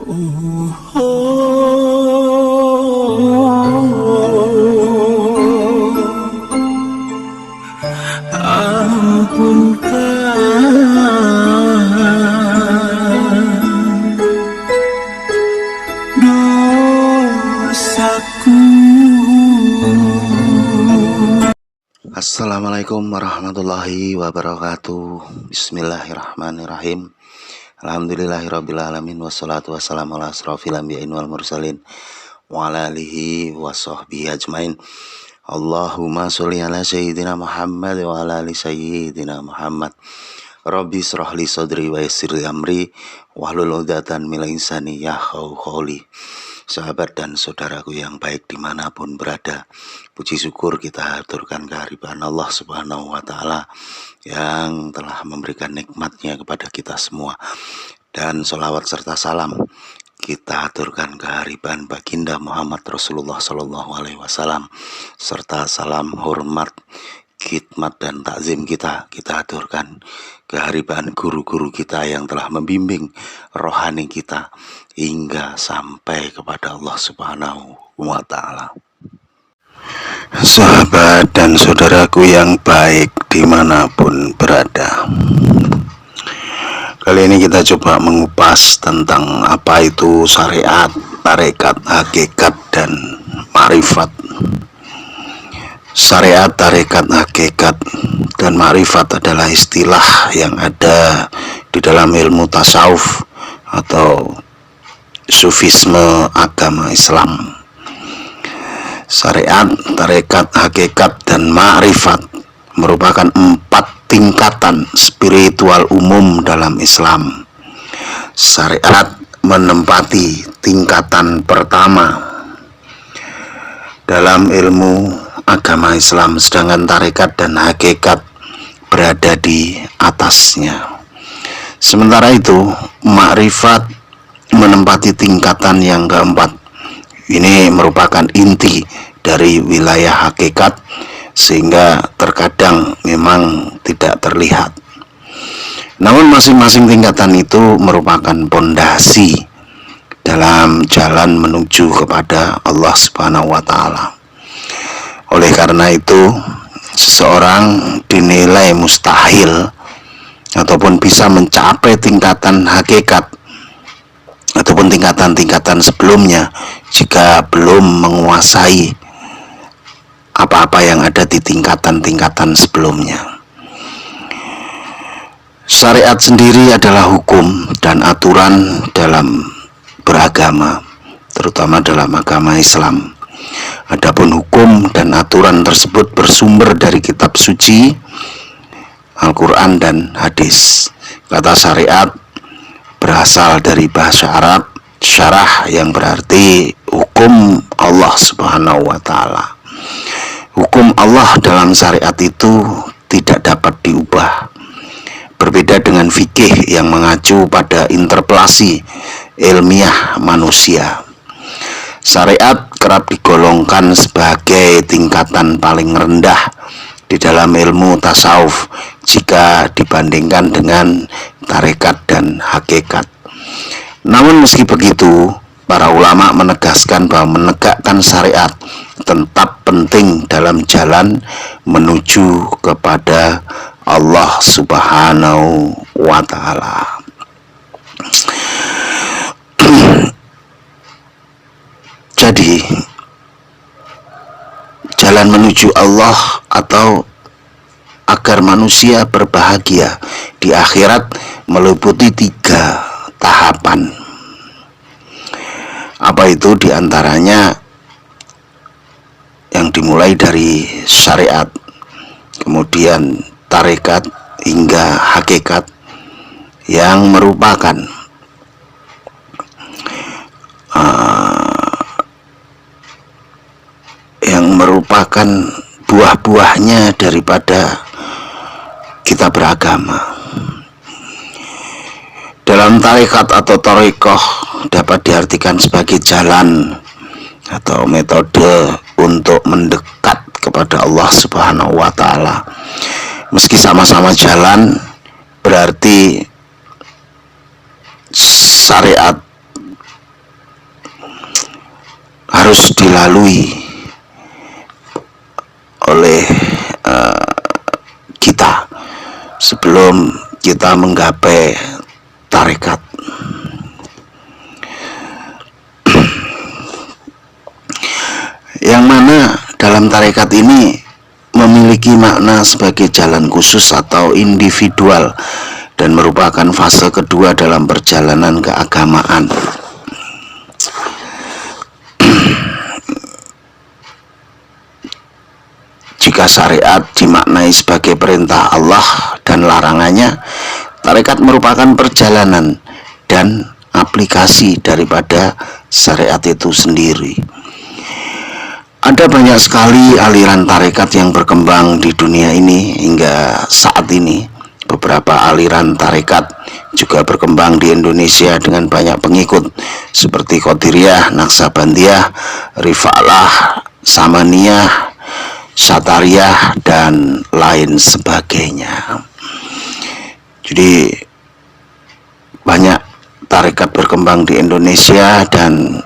Ampunkan dosaku. Assalamualaikum warahmatullahi wabarakatuh. Bismillahirrahmanirrahim. Alhamdulillahirrabbilalamin. Wassalatu wassalamu ala asrofil anbiya'in wal mursalin wa ala alihi wa sahbihi ajmain. Allahumma sholli ala sayyidina Muhammad wa ala ali sayyidina Muhammad. Rabbi shrah li sadri wa yassir li amri wahlul 'uqdatam min lisani yafqahu qawli. Sahabat dan saudaraku yang baik dimanapun berada, puji syukur kita haturkan kehadiran Allah Subhanahu wa Ta'ala yang telah memberikan nikmatnya kepada kita semua. Dan sholawat serta salam kita haturkan kehadiran baginda Muhammad Rasulullah Sallallahu Alaihi Wasallam, serta salam hormat, khidmat dan takzim kita haturkan kehadiran guru-guru kita yang telah membimbing rohani kita hingga sampai kepada Allah Subhanahu wa Ta'ala. Sahabat dan saudaraku yang baik dimanapun berada, kali ini kita coba mengupas tentang apa itu syariat, tarekat, hakikat, dan ma'rifat. Syariat, tarekat, hakikat, dan ma'rifat adalah istilah yang ada di dalam ilmu tasawuf atau sufisme agama Islam. Syariat, tarekat, hakikat, dan ma'rifat merupakan 4 tingkatan spiritual umum dalam Islam. Syariat menempati tingkatan pertama dalam ilmu agama Islam, sedangkan tarekat dan hakikat berada di atasnya. Sementara itu, ma'rifat menempati tingkatan yang keempat. Ini merupakan inti dari wilayah hakikat, sehingga terkadang memang tidak terlihat. Namun masing-masing tingkatan itu merupakan pondasi dalam jalan menuju kepada Allah Subhanahu wa Ta'ala. Oleh karena itu, seseorang dinilai mustahil ataupun bisa mencapai tingkatan hakikat ataupun tingkatan-tingkatan sebelumnya jika belum menguasai apa-apa yang ada di tingkatan-tingkatan sebelumnya. Syariat sendiri adalah hukum dan aturan dalam beragama, terutama dalam agama Islam. Adapun hukum dan aturan tersebut bersumber dari kitab suci, Al-Quran, dan hadis. Kata syariat berasal dari bahasa Arab syarah, yang berarti hukum Allah Subhanahu wa Ta'ala. Hukum Allah dalam syariat itu tidak dapat diubah. Berbeda dengan fikih yang mengacu pada interpelasi ilmiah manusia. Syariat kerap digolongkan sebagai tingkatan paling rendah di dalam ilmu tasawuf jika dibandingkan dengan tarekat dan hakikat. Namun meski begitu, para ulama menegaskan bahwa menegakkan syariat tetap penting dalam jalan menuju kepada Allah Subhanahu wa Ta'ala. Jadi, jalan menuju Allah atau agar manusia berbahagia di akhirat meliputi 3 tahapan. Apa itu? Diantaranya yang dimulai dari syariat, kemudian tarekat hingga hakikat, yang merupakan buah-buahnya daripada kita beragama. Dalam tarekat atau thariqah dapat diartikan sebagai jalan atau metode untuk mendekat kepada Allah Subhanahu wa Ta'ala. Meski sama-sama jalan, berarti syariat harus dilalui oleh kita sebelum kita menggapai tarekat. Yang mana dalam tarekat ini memiliki makna sebagai jalan khusus atau individual dan merupakan fase kedua dalam perjalanan keagamaan. Jika syariat dimaknai sebagai perintah Allah dan larangannya, tarekat merupakan perjalanan dan aplikasi daripada syariat itu sendiri. Ada banyak sekali aliran tarekat yang berkembang di dunia ini hingga saat ini. Beberapa aliran tarekat juga berkembang di Indonesia dengan banyak pengikut seperti Qadiriyah, Naksabandiyah, Rifa'lah, Samaniyah, Satariyah, dan lain sebagainya. Jadi banyak tarekat berkembang di Indonesia dan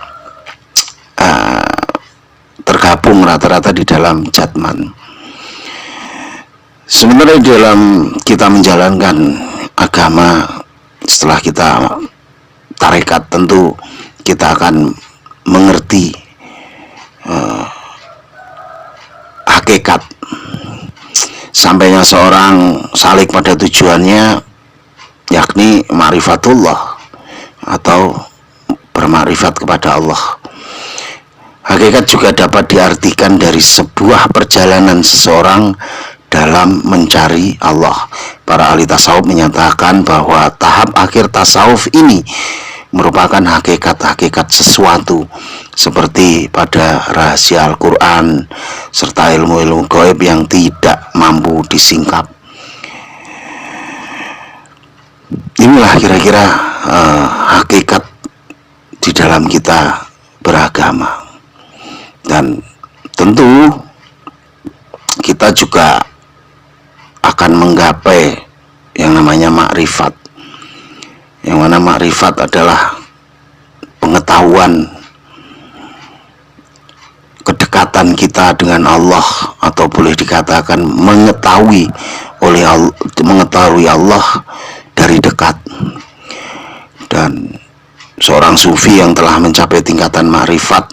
tergabung rata-rata di dalam Jatman. Sebenarnya dalam kita menjalankan agama, setelah kita tarekat, tentu kita akan mengerti hakikat sampainya seorang salik pada tujuannya, yakni ma'rifatullah atau bermakrifat kepada Allah. Hakikat juga dapat diartikan dari sebuah perjalanan seseorang dalam mencari Allah. Para ahli tasawuf menyatakan bahwa tahap akhir tasawuf ini merupakan hakikat-hakikat sesuatu, seperti pada rahasia Al-Quran serta ilmu-ilmu gaib yang tidak mampu disingkap. Inilah kira-kira hakikat di dalam kita beragama. Dan tentu kita juga akan menggapai yang namanya makrifat. Yang mana makrifat adalah pengetahuan, kedekatan kita dengan Allah, atau boleh dikatakan mengetahui Allah dari dekat. Dan seorang sufi yang telah mencapai tingkatan makrifat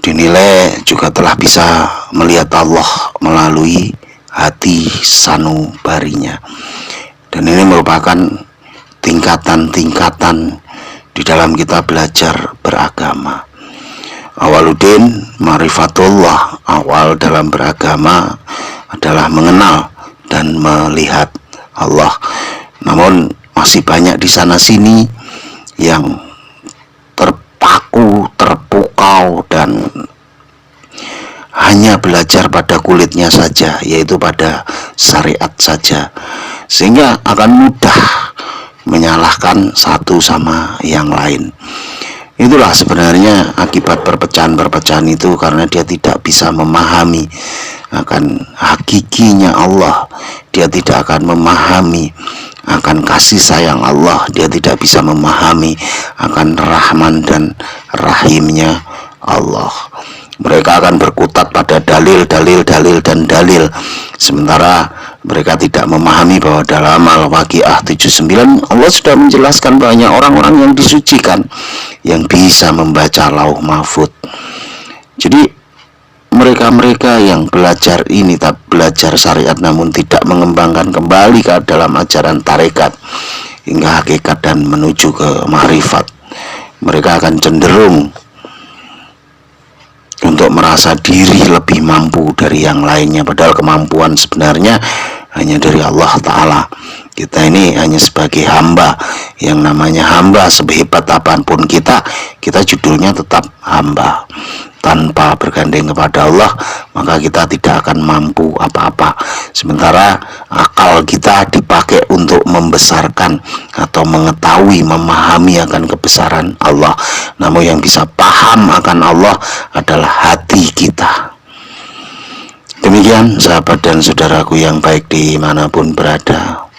dinilai juga telah bisa melihat Allah melalui hati sanubarinya. Dan ini merupakan tingkatan-tingkatan di dalam kita belajar beragama. Awaluddin ma'rifatullah, awal dalam beragama adalah mengenal dan melihat Allah. Namun masih banyak di sana sini yang terpaku, terpukau, dan hanya belajar pada kulitnya saja, yaitu pada syariat saja, sehingga akan mudah menyalahkan satu sama yang lain. Itulah sebenarnya akibat perpecahan-perpecahan itu, karena dia tidak bisa memahami akan hakikinya Allah, dia tidak akan memahami akan kasih sayang Allah, dia tidak bisa memahami akan Rahman dan Rahimnya Allah. Mereka akan berkutat pada dalil, dan dalil, sementara mereka tidak memahami bahwa dalam Al-Waqiah 79 Allah sudah menjelaskan banyak orang-orang yang disucikan yang bisa membaca Lauh Mahfud. Jadi mereka-mereka yang belajar ini, belajar syariat namun tidak mengembangkan kembali ke dalam ajaran tarekat hingga hakikat dan menuju ke ma'rifat, mereka akan cenderung untuk merasa diri lebih mampu dari yang lainnya, padahal kemampuan sebenarnya hanya dari Allah Ta'ala. Kita ini hanya sebagai hamba. Yang namanya hamba, sehebat apapun kita judulnya tetap hamba. Tanpa bergandeng kepada Allah, maka kita tidak akan mampu apa-apa. Sementara akal kita dipakai untuk membesarkan atau mengetahui, memahami akan kebesaran Allah. Namun yang bisa paham akan Allah adalah hati kita. Demikian sahabat dan saudaraku yang baik dimanapun berada.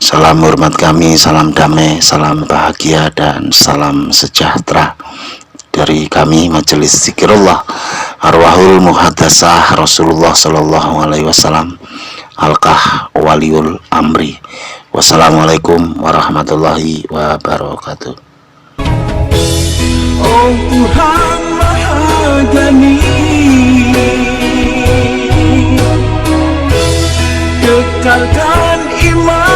Salam hormat kami, salam damai, salam bahagia, dan salam sejahtera dari kami Majelis Zikirullah Arwahul Muhaddasah Rasulullah Sallallahu Alaihi Wasallam Halqah Waliul Amri. Wassalamualaikum warahmatullahi wabarakatuh. Oh Tuhan Mahagani, kekalkan iman